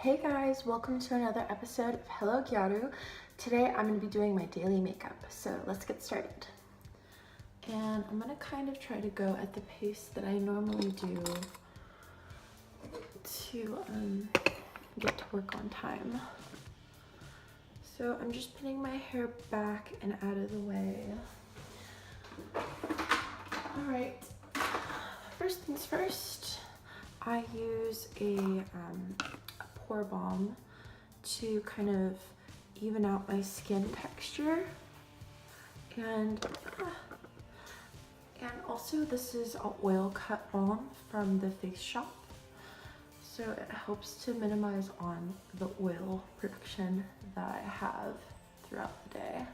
Hey guys, welcome to another episode of Hello Gyaru. Today I'm going to be doing my daily makeup, so let's get started. And I'm going to kind of try to go at the pace that I normally do to get to work on time. So I'm just putting my hair back and out of the way. Alright, first things first, I use a pore balm to kind of even out my skin texture, and also this is an oil cut balm from the Face Shop, so it helps to minimize on the oil production that I have throughout the day,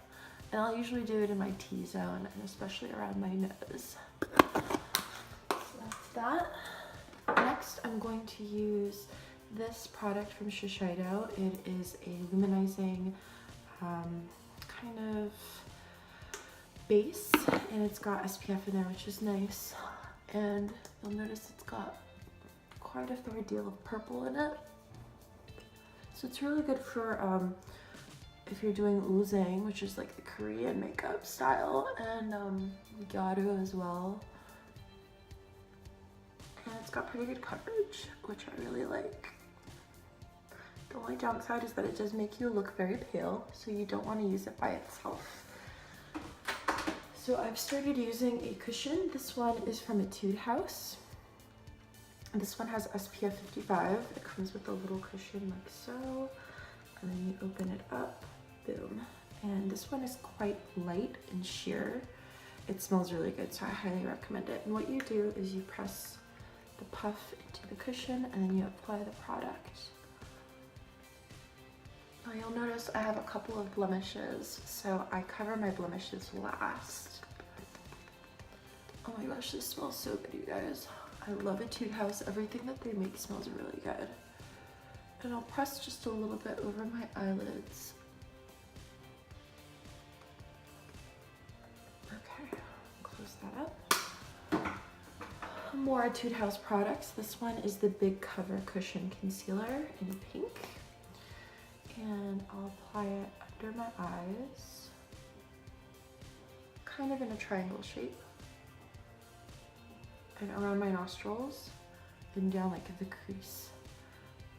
and I'll usually do it in my T-zone and especially around my nose. So that's that. Next I'm going to use this product from Shiseido. It is a luminizing kind of base, and it's got SPF in there, which is nice. And you'll notice it's got quite a fair deal of purple in it. So it's really good for if you're doing Uzang, which is like the Korean makeup style, and Gyaru as well. And it's got pretty good coverage, which I really like. The only downside is that it does make you look very pale, so you don't want to use it by itself. So I've started using a cushion. This one is from Etude House. This one has SPF 55. It comes with a little cushion like so, and then you open it up, boom. And this one is quite light and sheer. It smells really good, so I highly recommend it. And what you do is you press the puff into the cushion and then you apply the product. Now you'll notice I have a couple of blemishes, so I cover my blemishes last. Oh my gosh, this smells so good, you guys. I love Etude House. Everything that they make smells really good. And I'll press just a little bit over my eyelids. Okay, close that up. More Etude House products. This one is the Big Cover Cushion Concealer in pink. And I'll apply it under my eyes, kind of in a triangle shape, and around my nostrils, and down like the crease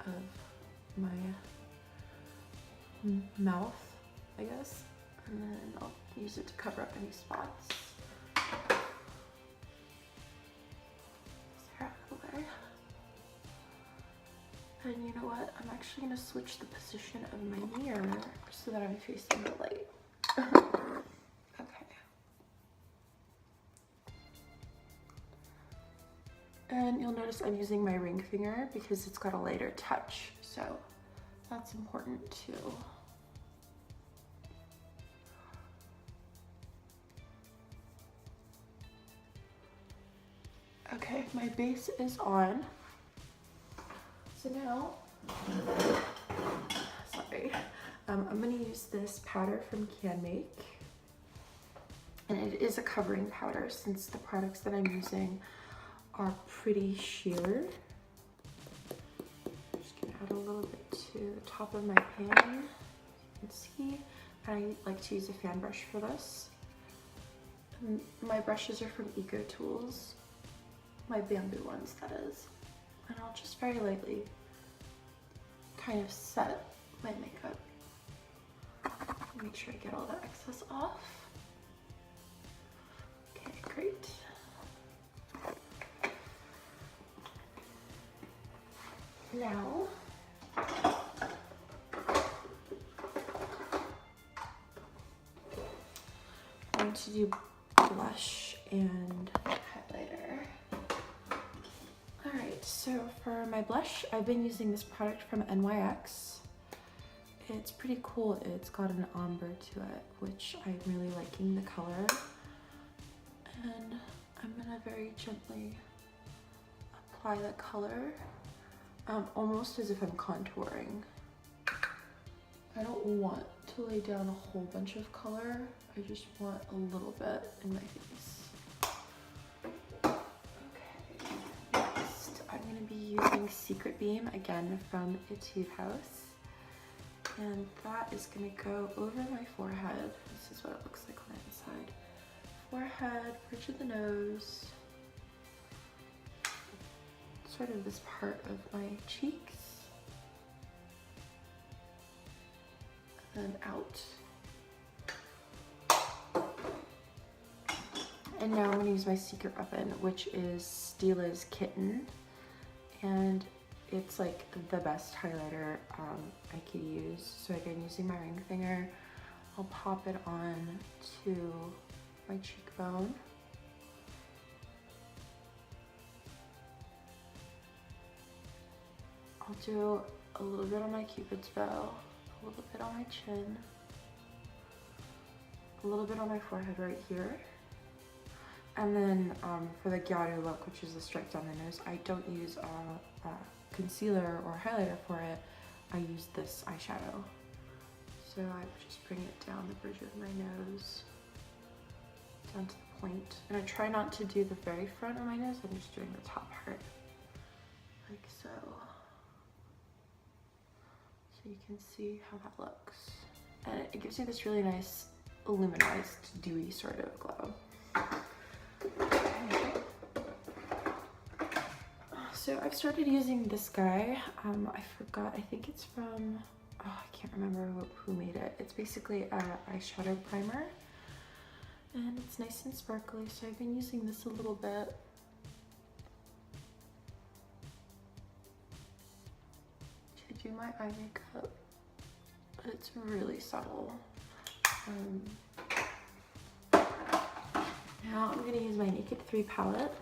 of my mouth, I guess. And then I'll use it to cover up any spots. And you know what? I'm actually gonna switch the position of my mirror so that I'm facing the light. Okay. And you'll notice I'm using my ring finger because it's got a lighter touch, so that's important too. Okay, my base is on. So now, sorry, I'm gonna use this powder from CanMake, and it is a covering powder since the products that I'm using are pretty sheer. I'm just gonna add a little bit to the top of my pan. You can see, I like to use a fan brush for this. And my brushes are from Eco Tools, my bamboo ones that is. And I'll just very lightly kind of set my makeup. Make sure I get all the excess off. Okay, great. Now, I'm going to do blush and highlighter. Alright, so for my blush, I've been using this product from NYX. It's pretty cool. It's got an ombre to it, which I'm really liking the color. And I'm gonna very gently apply the color, almost as if I'm contouring. I don't want to lay down a whole bunch of color. I just want a little bit in my face. going to be using Secret Beam again from Etude House. And that is going to go over my forehead. This is what it looks like on the inside. Forehead, bridge of the nose, sort of this part of my cheeks, and then out. And now I'm going to use my secret weapon, which is Stila's Kitten. And it's like the best highlighter I could use. So again, using my ring finger, I'll pop it on to my cheekbone. I'll do a little bit on my Cupid's bow, a little bit on my chin, a little bit on my forehead right here. And then for the Gyaru look, which is the stripe down the nose, I don't use a concealer or highlighter for it. I use this eyeshadow. So I just bring it down the bridge of my nose, down to the point. And I try not to do the very front of my nose, I'm just doing the top part, like so. So you can see how that looks. And it gives me this really nice luminized, dewy sort of glow. So I've started using this guy. I forgot, I think it's from, oh, I can't remember who made it. It's basically an eyeshadow primer. And it's nice and sparkly, so I've been using this a little bit. To do my eye makeup. It's really subtle. Now I'm going to use my Naked 3 palette.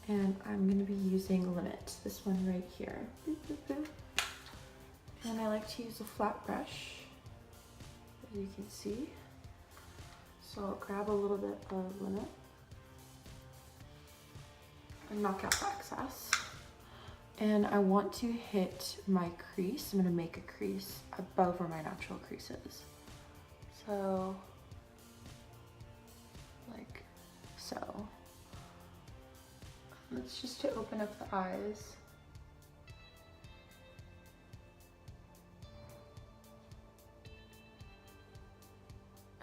And I'm going to be using Limit, this one right here. And I like to use a flat brush, as you can see. So I'll grab a little bit of Limit and knock out the excess. And I want to hit my crease. I'm going to make a crease above where my natural crease is. So, like so. It's just to open up the eyes.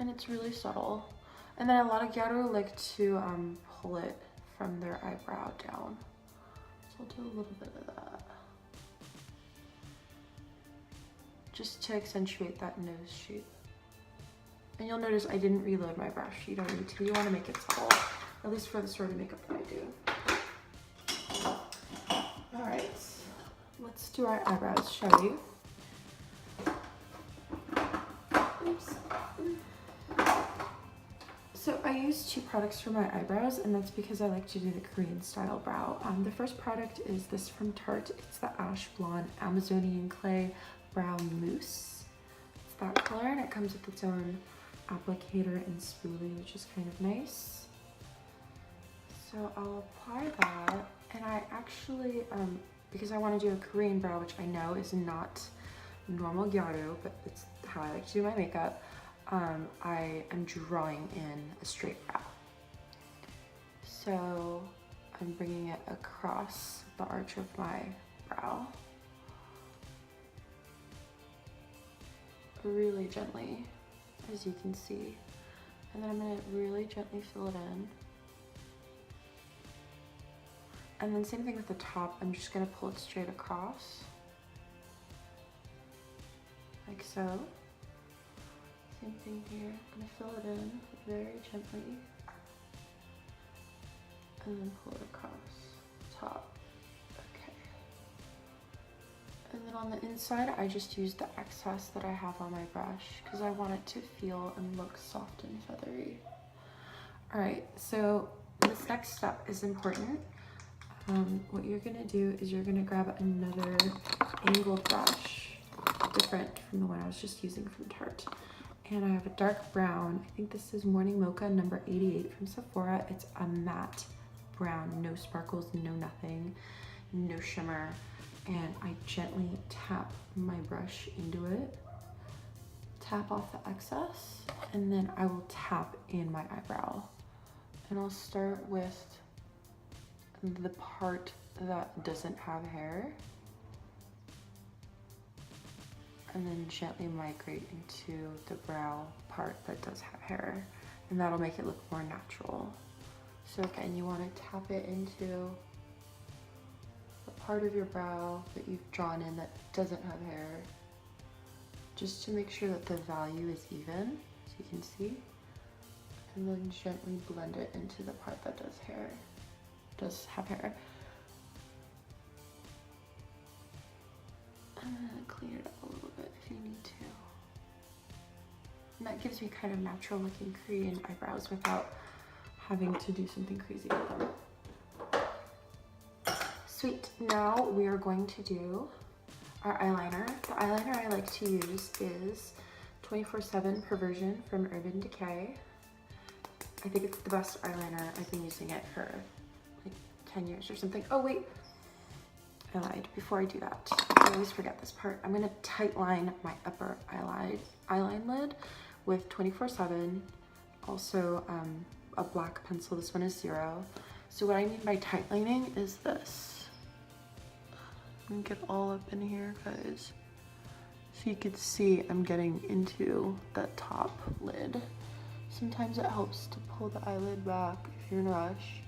And it's really subtle. And then a lot of Gyaru like to pull it from their eyebrow down. So I'll do a little bit of that. Just to accentuate that nose shape. And you'll notice I didn't reload my brush. You don't need to, you want to make it subtle. At least for the sort of makeup that I do. Alright, let's do our eyebrows, shall we? Oops. So I use 2 products for my eyebrows, and that's because I like to do the Korean style brow. The first product is this from Tarte. It's the Ash Blonde Amazonian Clay Brow Mousse. It's that color, and it comes with its own applicator and spoolie, which is kind of nice. So I'll apply that, and I actually, because I want to do a Korean brow, which I know is not normal Gyaru, but it's how I like to do my makeup, I am drawing in a straight brow. So I'm bringing it across the arch of my brow, really gently, as you can see. And then I'm going to really gently fill it in. And then same thing with the top, I'm just going to pull it straight across, like so. Same thing here, I'm going to fill it in very gently, and then pull it across the top. Okay. And then on the inside, I just use the excess that I have on my brush, because I want it to feel and look soft and feathery. Alright, so this next step is important. What you're gonna do is you're gonna grab another angled brush, different from the one I was just using from Tarte. And I have a dark brown, I think this is Morning Mocha number 88 from Sephora. It's a matte brown, no sparkles, no nothing, no shimmer. And I gently tap my brush into it, tap off the excess, and then I will tap in my eyebrow. And I'll start with the part that doesn't have hair, and then gently migrate into the brow part that does have hair, and that'll make it look more natural. So again, you want to tap it into the part of your brow that you've drawn in that doesn't have hair, just to make sure that the value is even, so you can see, and then gently blend it into the part that does have hair. And then clean it up a little bit if you need to. And that gives me kind of natural looking Korean eyebrows without having to do something crazy with them. Sweet, now we are going to do our eyeliner. The eyeliner I like to use is 24/7 Perversion from Urban Decay. I think it's the best eyeliner. I've been using it for like 10 years or something. Oh wait, I lied. Before I do that, I always forget this part. I'm gonna tight line my upper eyeline lid with 24/7. Also a black pencil. This one is 0. So what I mean by tight lining is this. Let me get all up in here, guys. So you can see I'm getting into that top lid. Sometimes it helps to pull the eyelid back if you're in a rush.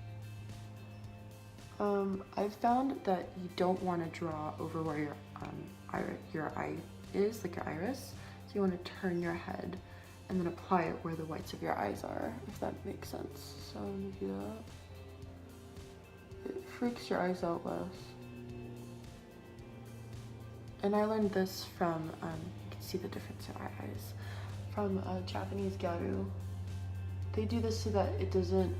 I've found that you don't want to draw over where your eye is, like your iris. So you want to turn your head and then apply it where the whites of your eyes are, if that makes sense. So I'm gonna do that. It freaks your eyes out less. And I learned this from, you can see the difference in eyes, from Japanese Gyaru. They do this so that it doesn't,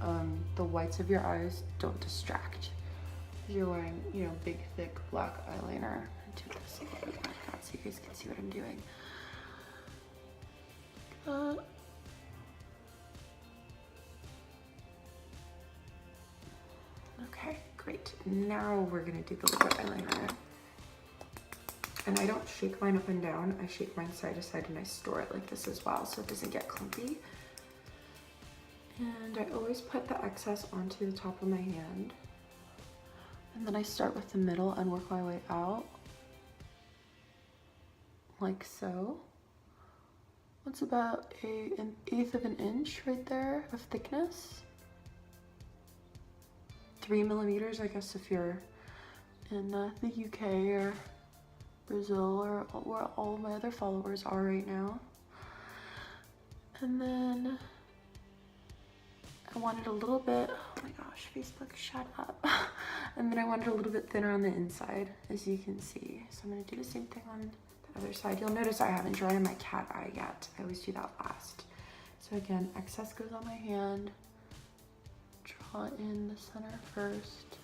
the whites of your eyes don't distract. You're wearing, you know, big, thick black eyeliner. I do this again like that so you guys can see what I'm doing. Okay, great. Now we're gonna do the liquid eyeliner. And I don't shake mine up and down. I shake mine side to side and I store it like this as well so it doesn't get clumpy. And I always put the excess onto the top of my hand. And then I start with the middle and work my way out. Like so. That's about an 1/8 of an inch right there of thickness. 3 millimeters, I guess, if you're in the UK or Brazil or where all my other followers are right now. And then I wanted a little bit, oh my gosh, Facebook, shut up. And then I wanted a little bit thinner on the inside, as you can see. So I'm gonna do the same thing on the other side. You'll notice I haven't drawn in my cat eye yet. I always do that last. So again, excess goes on my hand. Draw in the center first.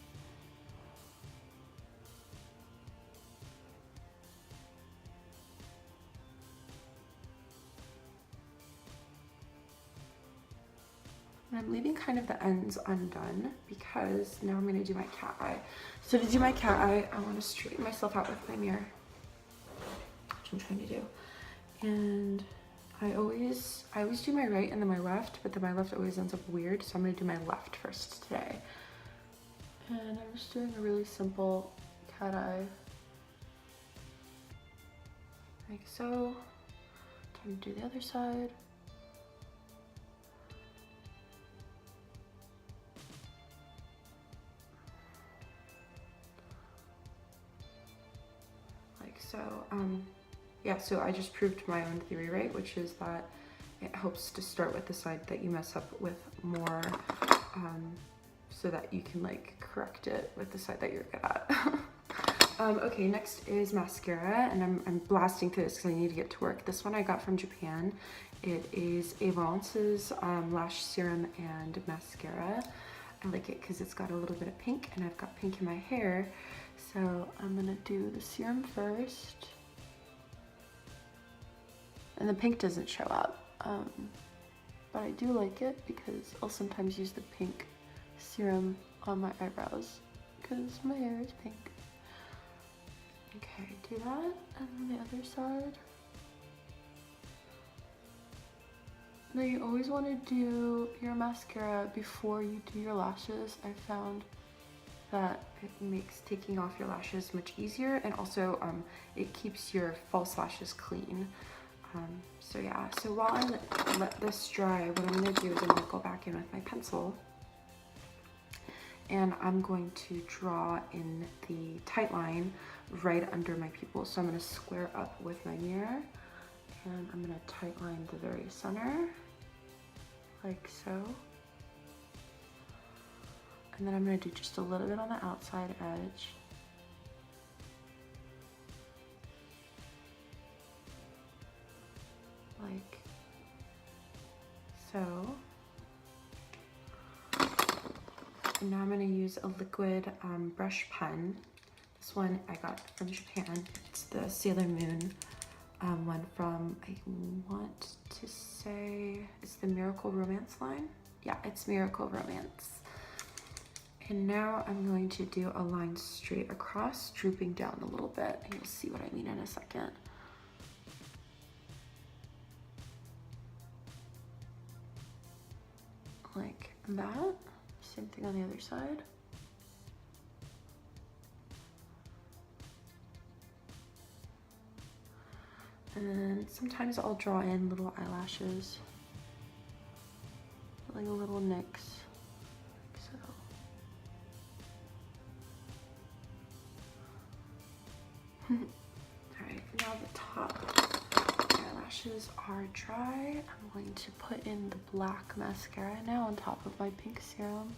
And I'm leaving kind of the ends undone because now I'm gonna do my cat eye. So to do my cat eye, I wanna straighten myself out with my mirror, which I'm trying to do. And I always do my right and then my left, but then my left always ends up weird. So I'm gonna do my left first today. And I'm just doing a really simple cat eye. Like so. Time to do the other side. So, yeah, so I just proved my own theory right, which is that it helps to start with the side that you mess up with more, so that you can like correct it with the side that you're good at. Okay, next is mascara, and I'm blasting through this because I need to get to work. This one I got from Japan. It is Avance's lash serum and mascara. I like it because it's got a little bit of pink, and I've got pink in my hair. So I'm gonna do the serum first. And the pink doesn't show up, but I do like it because I'll sometimes use the pink serum on my eyebrows because my hair is pink. Okay, do that, and then the other side. Now you always want to do your mascara before you do your lashes. I found that it makes taking off your lashes much easier, and also it keeps your false lashes clean. So yeah, so while I let this dry, what I'm gonna do is I'm gonna go back in with my pencil and I'm going to draw in the tight line right under my pupil. So I'm gonna square up with my mirror and I'm gonna tight line the very center, like so. And then I'm gonna do just a little bit on the outside edge. Like so. And now I'm going to use a liquid brush pen. This one I got from Japan. It's the Sailor Moon one from, I want to say, it's the Miracle Romance line. Yeah, it's Miracle Romance. And now I'm going to do a line straight across, drooping down a little bit. And you'll see what I mean in a second. Like that. Same thing on the other side. And then sometimes I'll draw in little eyelashes, like a little nicks, like so. Alright, now the top eyelashes are dry. I'm going to put in the black mascara now on top of my pink serum.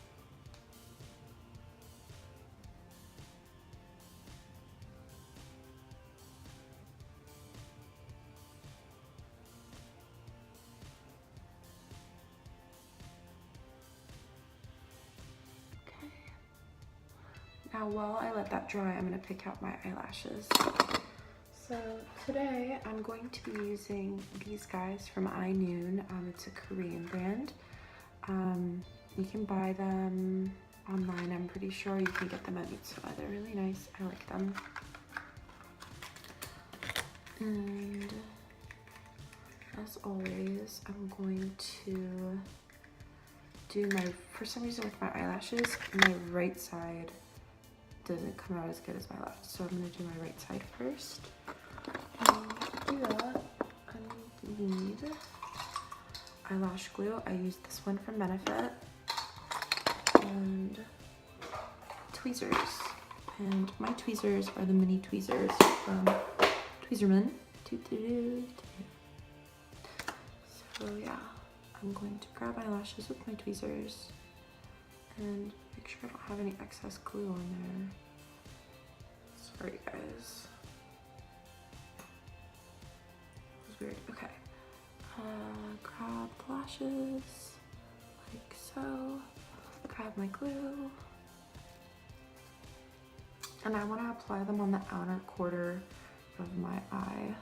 Now while I let that dry, I'm gonna pick out my eyelashes. So today I'm going to be using these guys from iNoon. It's a Korean brand. You can buy them online, I'm pretty sure. You can get them at Mitsuwa. They're really nice, I like them. And as always, I'm going to do for some reason with my eyelashes, my right side doesn't come out as good as my left, so I'm gonna do my right side first. And to do that, I need eyelash glue. I use this one from Benefit, and tweezers. And my tweezers are the mini tweezers from Tweezerman. So yeah, I'm going to grab eyelashes with my tweezers and make sure I don't have any excess glue on there. Sorry guys. It was weird. Okay. Grab the lashes, like so. Grab my glue. And I want to apply them on the outer quarter of my eye.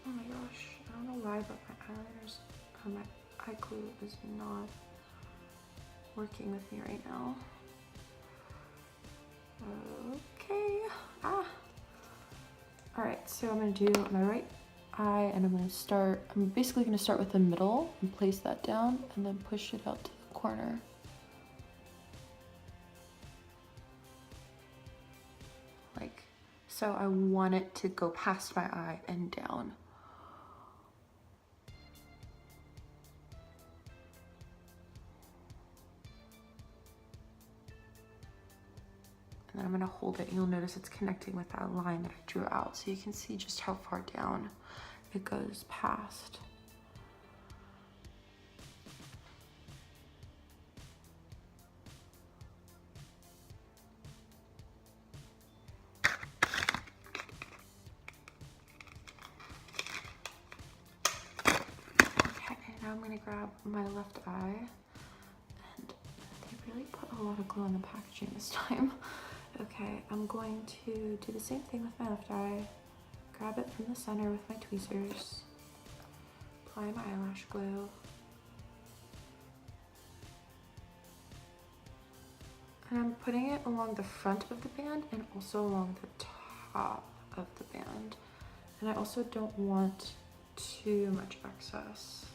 Oh my gosh, I don't know why, but my eyeliners, my eye glue is not working with me right now. Okay. Alright, so I'm going to do my right eye, and I'm basically going to start with the middle and place that down and then push it out to the corner. Like, so I want it to go past my eye and down. And then I'm gonna hold it, and you'll notice it's connecting with that line that I drew out, so you can see just how far down it goes past. Okay, now I'm gonna grab my left eye, and they really put a lot of glue on the packaging this time. Okay, I'm going to do the same thing with my left eye. Grab it from the center with my tweezers. Apply my eyelash glue. And I'm putting it along the front of the band and also along the top of the band. And I also don't want too much excess.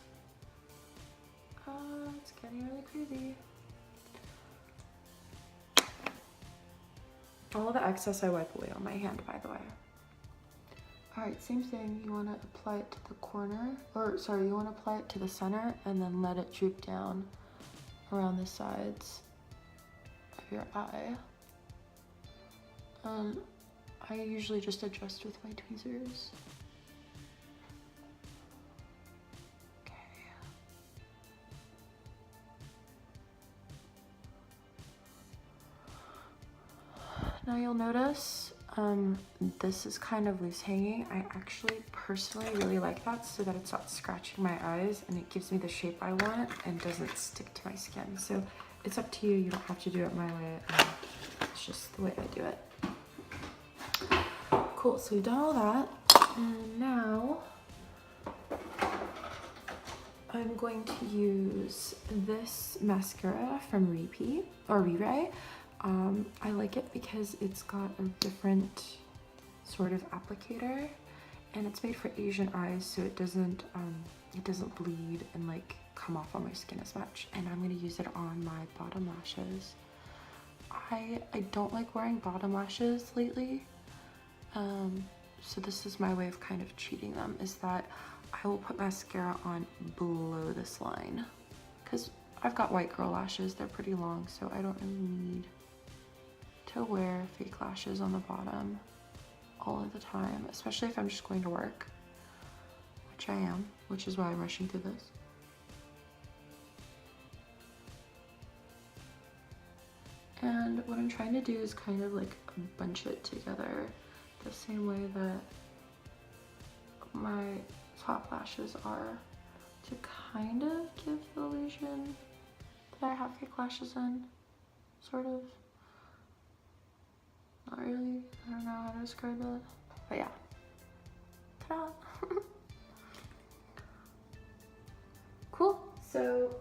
It's getting really crazy. All the excess I wipe away on my hand, by the way. Alright, same thing. You want to apply it to the corner, or sorry, you want to apply it to the center and then let it droop down around the sides of your eye. I usually just adjust with my tweezers. Now you'll notice this is kind of loose hanging. I actually personally really like that so that it's not scratching my eyes and it gives me the shape I want and doesn't stick to my skin. So it's up to you. You don't have to do it my way. It's just the way I do it. Cool, so we've done all that. And now I'm going to use this mascara from Re-Ray. I like it because it's got a different sort of applicator and it's made for Asian eyes, so it doesn't bleed and like come off on my skin as much. And I'm going to use it on my bottom lashes. I don't like wearing bottom lashes lately, so this is my way of kind of cheating them, is that I will put mascara on below this line because I've got white girl lashes. They're pretty long, so I don't really need to wear fake lashes on the bottom all of the time, especially if I'm just going to work, which I am, which is why I'm rushing through this. And what I'm trying to do is kind of like bunch it together the same way that my top lashes are, to kind of give the illusion that I have fake lashes in, sort of. Not really, I don't know how to describe it, but yeah. Ta-da! Cool, so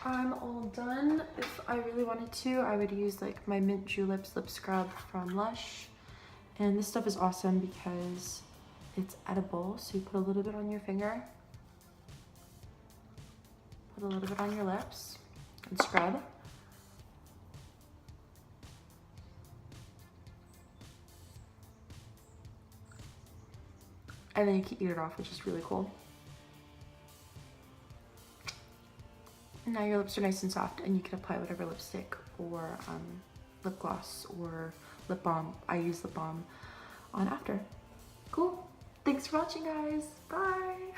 I'm all done. If I really wanted to, I would use like my Mint Juleps lip scrub from Lush. And this stuff is awesome because it's edible, so you put a little bit on your finger, put a little bit on your lips, and scrub. And then you can eat it off, which is really cool. Now your lips are nice and soft and you can apply whatever lipstick or lip gloss or lip balm. I use lip balm on after. Cool. Thanks for watching, guys. Bye.